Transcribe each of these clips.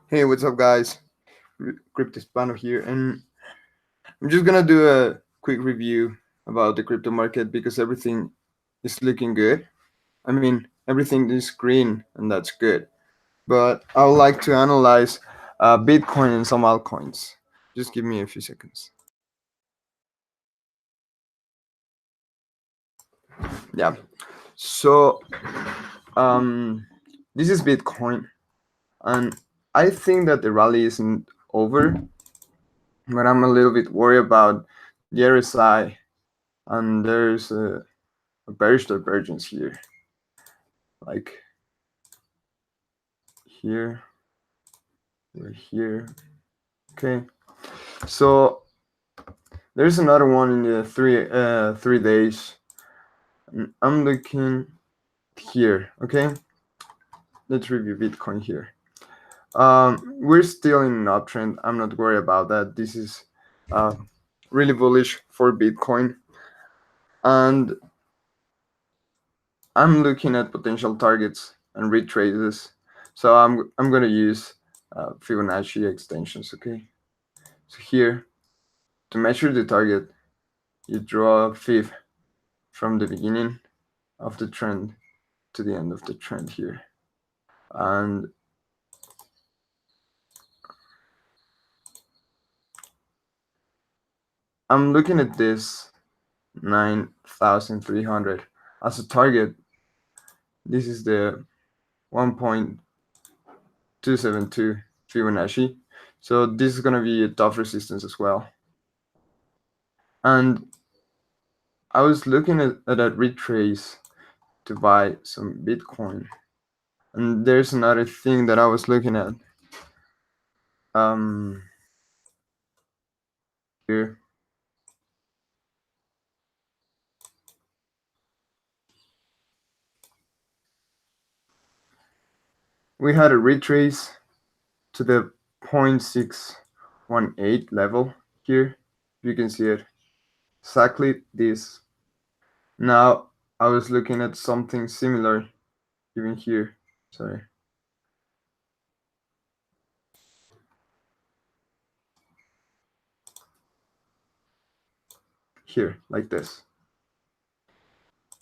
Hey, what's up, guys? Cryptospano here, and I'm just gonna do a quick review about the crypto market because everything is looking good. I mean, everything is green, and that's good. But I would like to analyze Bitcoin and some altcoins. Just give me a few seconds. Yeah. So, um, this is Bitcoin, and I think that the rally isn't over, but I'm a little bit worried about the RSI, and there's a bearish divergence here, like here, right here. Okay, so there's another one in the 3 days. I'm looking here. Okay, let's review Bitcoin here. We're still in an uptrend. I'm not worried about that. This is uh, really bullish for Bitcoin, and I'm looking at potential targets and retraces. So I'm gonna use Fibonacci extensions. Okay, so here to measure the target, you draw a fib from the beginning of the trend to the end of the trend here. And I'm looking at this 9,300 as a target. This is the 1.272 Fibonacci. So this is going to be a tough resistance as well. And I was looking at a retrace to buy some Bitcoin. And there's another thing that I was looking at. Here. We had a retrace to the 0.618 level here. You can see it. Exactly this. Now I was looking at something similar even here. Sorry. Here, like this.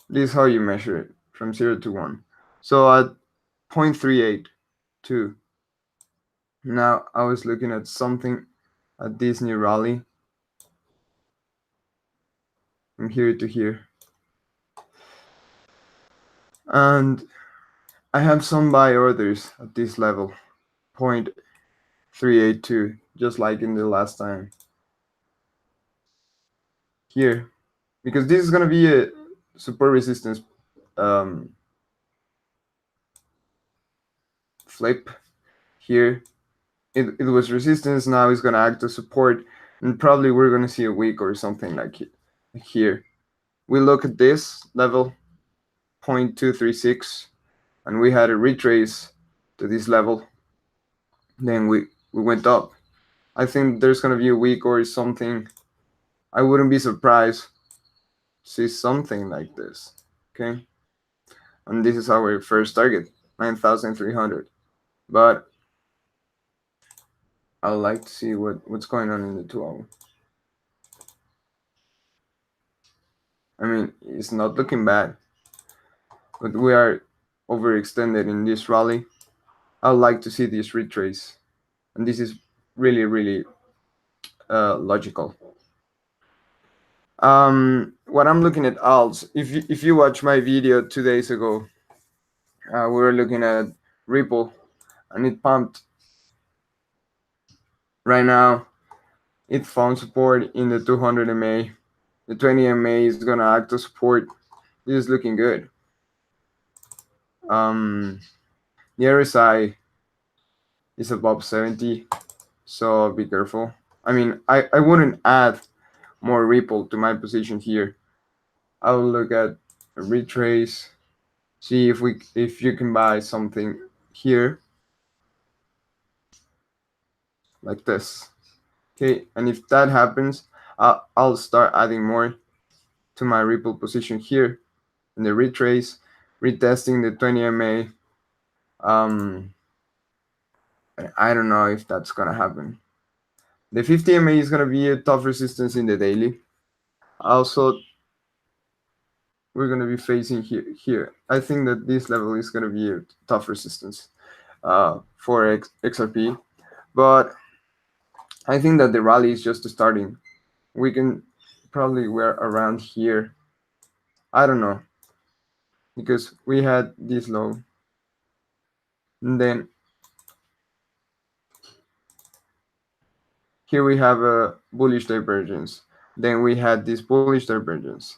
This is how you measure it from 0 to 1. So at 0.382. Now I was looking at something at this new rally from here to here. And I have some buy orders at this level, 0.382, just like in the last time. Here, because this is going to be a support resistance flip here. It was resistance, now it's going to act as support, and probably we're going to see a week or something like here. We look at this level, 0.236, and we had a retrace to this level. Then we went up. I think there's going to be a week or something. I wouldn't be surprised to see something like this. Okay, and this is our first target, 9,300. But I would like to see what's going on in the 2 hour. I mean, it's not looking bad, but we are overextended in this rally. I would like to see this retrace, and this is really, really logical. What I'm looking at alts, if you watch my video 2 days ago, we were looking at Ripple, and it pumped. Right now, it found support in the 200 MA. The 20 MA is gonna act as support. This is looking good. The RSI is above 70, so be careful. I mean, I wouldn't add more Ripple to my position here. I will look at a retrace, see if you can buy something here like this. Okay, and if that happens, I'll start adding more to my Ripple position here in the retrace, retesting the 20 MA. I don't know if that's gonna happen. The 50 MA is gonna be a tough resistance in the daily. Also, we're gonna be facing here. I think that this level is gonna be a tough resistance for XRP, but I think that the rally is just starting. We can probably we're around here. I don't know because we had this low, and then here we have a bullish divergence. Then we had this bullish divergence,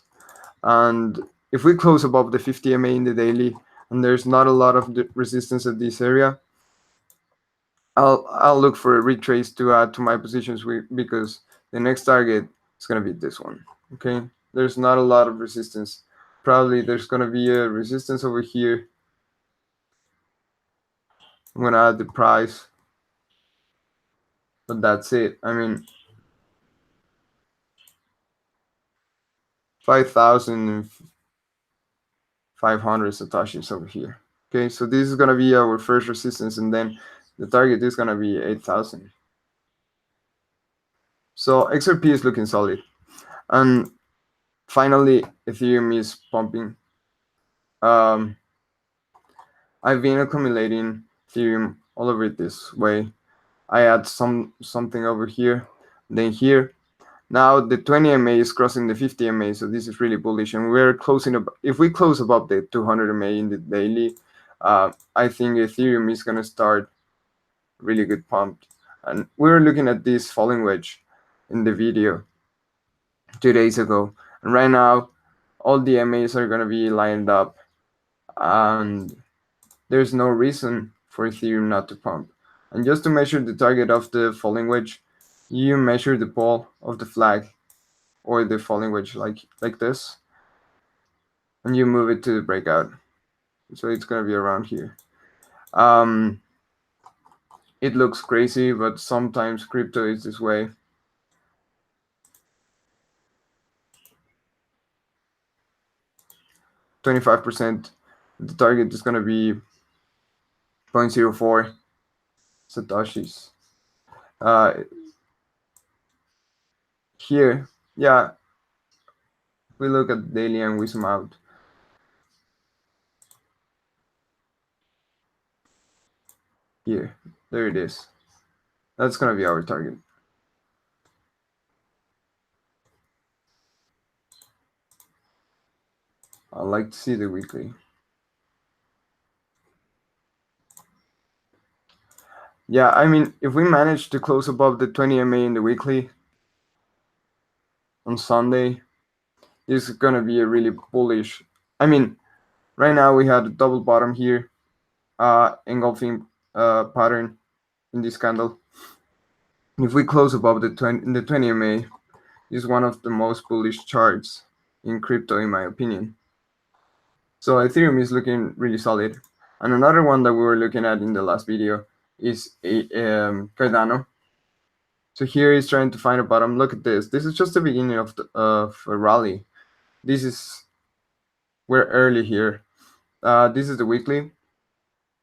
and if we close above the 50 MA in the daily, and there's not a lot of resistance at this area, I'll look for a retrace to add to my positions because the next target is gonna be this one. Okay, there's not a lot of resistance. Probably there's gonna be a resistance over here. I'm gonna add the price, but that's it. I mean, 5,500 satoshis over here. Okay, so this is gonna be our first resistance, and then the target is gonna be 8,000. So XRP is looking solid, and finally Ethereum is pumping. Um, I've been accumulating Ethereum all over it this way. I add something over here, then here. Now the 20 MA is crossing the 50 MA, so this is really bullish, and we're closing up. If we close above the 200 MA in the daily, I think Ethereum is gonna start really good pump. And we were looking at this falling wedge in the video 2 days ago, and right now all the MAs are gonna be lined up, and there's no reason for Ethereum not to pump. And just to measure the target of the falling wedge, you measure the pole of the flag or the falling wedge like this, and you move it to the breakout. So it's gonna be around here. Um, it looks crazy, but sometimes crypto is this way. 25%. The target is gonna be 0.04 satoshis. Here, yeah, we look at daily and we zoom out. Here, there it is. That's gonna be our target. I like to see the weekly. Yeah, I mean, if we manage to close above the 20 MA in the weekly on Sunday, this is gonna be a really bullish. I mean, right now we had a double bottom here, engulfing pattern in this candle. If we close above the 20 MA, is one of the most bullish charts in crypto, in my opinion. So Ethereum is looking really solid. And another one that we were looking at in the last video is Cardano. So here he's trying to find a bottom. Look at this. This is just the beginning of a rally. This is we're early here. This is the weekly,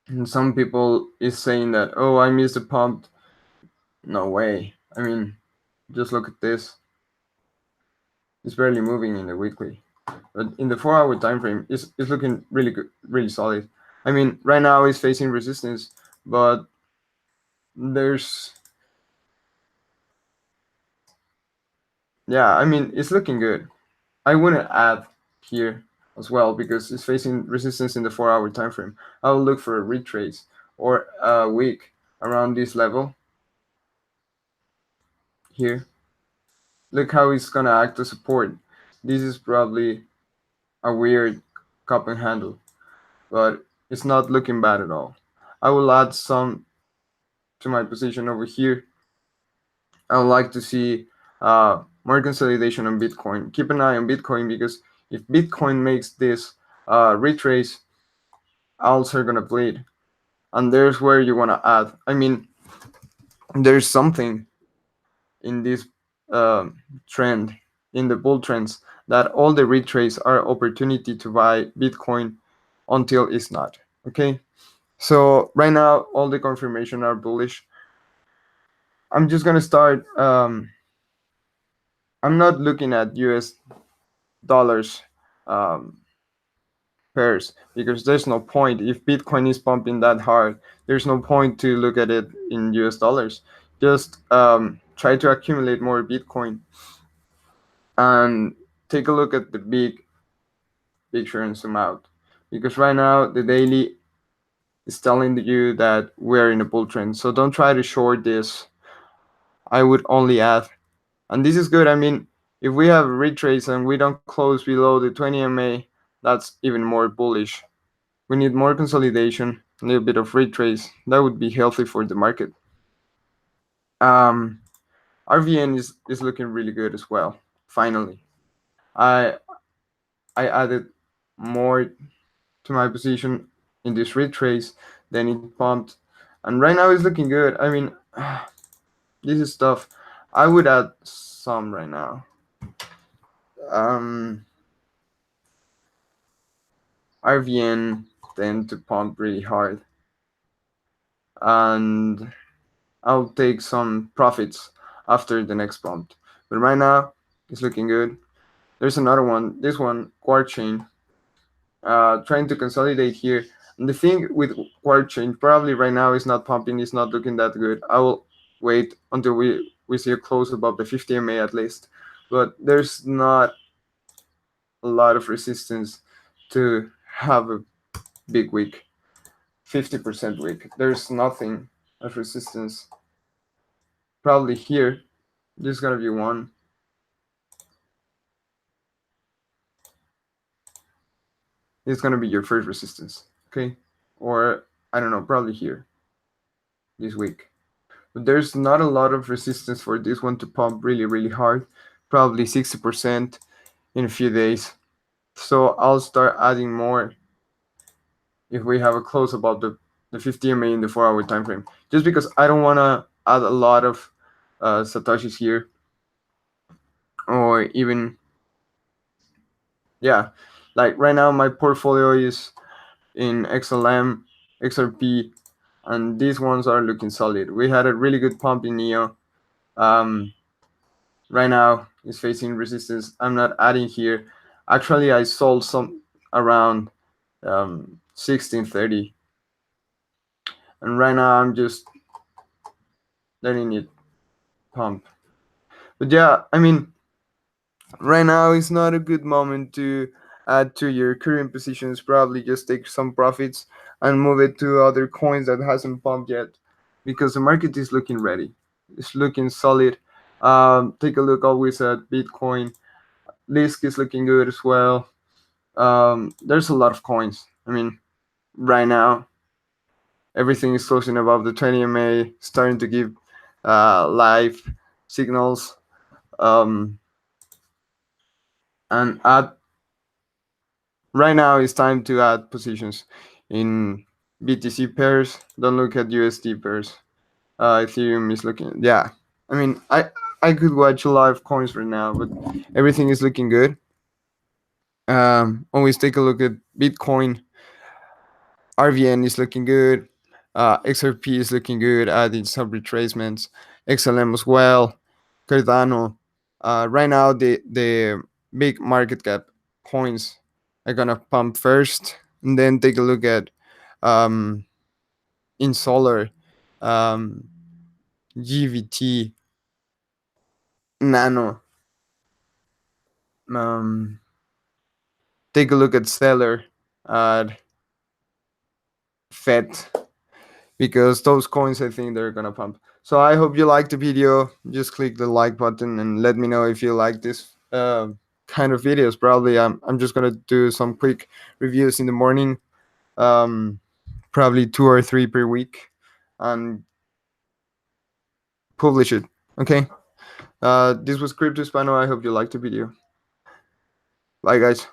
and some people is saying that, oh, I missed the pump. No way. I mean, just look at this. It's barely moving in the weekly, but in the 4-hour time frame, it's looking really good, really solid. I mean, right now it's facing resistance, but there's yeah, I mean, it's looking good. I wouldn't add here as well because it's facing resistance in the 4-hour time frame. I will look for a retrace or a week around this level here. Look how it's gonna act as support. This is probably a weird cup and handle, but it's not looking bad at all. I will add some to my position over here. I would like to see more consolidation on Bitcoin. Keep an eye on Bitcoin because if Bitcoin makes this retrace, alts are gonna bleed, and there's where you wanna add. I mean, there's something in this trend, in the bull trends, that all the retrace are opportunity to buy Bitcoin until it's not. Okay, So right now, all the confirmation are bullish. I'm just gonna start. I'm not looking at US dollars um, pairs because there's no point if Bitcoin is pumping that hard. There's no point to look at it in US dollars. Just try to accumulate more Bitcoin and take a look at the big picture and zoom out. Because right now the daily is telling you that we're in a bull trend. So don't try to short this. I would only add, and this is good. I mean, if we have retrace and we don't close below the 20 MA, that's even more bullish. We need more consolidation, a little bit of retrace. That would be healthy for the market. Um, RVN is looking really good as well. Finally, I I added more to my position in this retrace, then it pumped, and right now it's looking good. I mean, this is tough. I would add some right now. Um, RVN tend to pump really hard, and I'll take some profits after the next pump. But right now, it's looking good. There's another one. This one, Quark Chain, trying to consolidate here. And the thing with Quark Chain, probably right now is not pumping. It's not looking that good. I will wait until we see a close above the 50 MA at least. But there's not a lot of resistance to have a big week. 50% weak. There's nothing of resistance. Probably here, there's gonna be one. It's gonna be your first resistance, okay? Or I don't know, probably here this week. But there's not a lot of resistance for this one to pump really, really hard. Probably 60% in a few days. So I'll start adding more if we have a close about the 50 MA in the 4 hour time frame. Just because I don't wanna add a lot of Satoshis here, or even, yeah, like right now my portfolio is in XLM, XRP, and these ones are looking solid. We had a really good pump in Neo. Um, right now it's facing resistance. I'm not adding here. Actually, I sold some around 1630, and right now I'm just letting it pump. But yeah, I mean, right now is not a good moment to add to your current positions. Probably just take some profits and move it to other coins that hasn't pumped yet, because the market is looking ready. It's looking solid. Take a look always at Bitcoin. Lisk is looking good as well. There's a lot of coins. I mean, right now everything is closing above the 20 MA, starting to give live signals. Um, and add right now it's time to add positions in BTC pairs. Don't look at USD pairs. Ethereum is looking, yeah. I mean, I could watch a lot of coins right now, but everything is looking good. Always take a look at Bitcoin. RVN is looking good. XRP is looking good. Adding some retracements. XLM as well. Cardano. Right now, the big market cap coins are gonna pump first, and then take a look at um, in solar, um, GVT, Nano. Um, take a look at Stellar, Fed, because those coins I think they're gonna pump. So I hope you liked the video. Just click the like button and let me know if you like this kind of videos. Probably I'm just gonna do some quick reviews in the morning, um, probably 2 or 3 per week, and publish it. Okay. This was Crypto Hispano. I hope you liked the video. Bye, guys.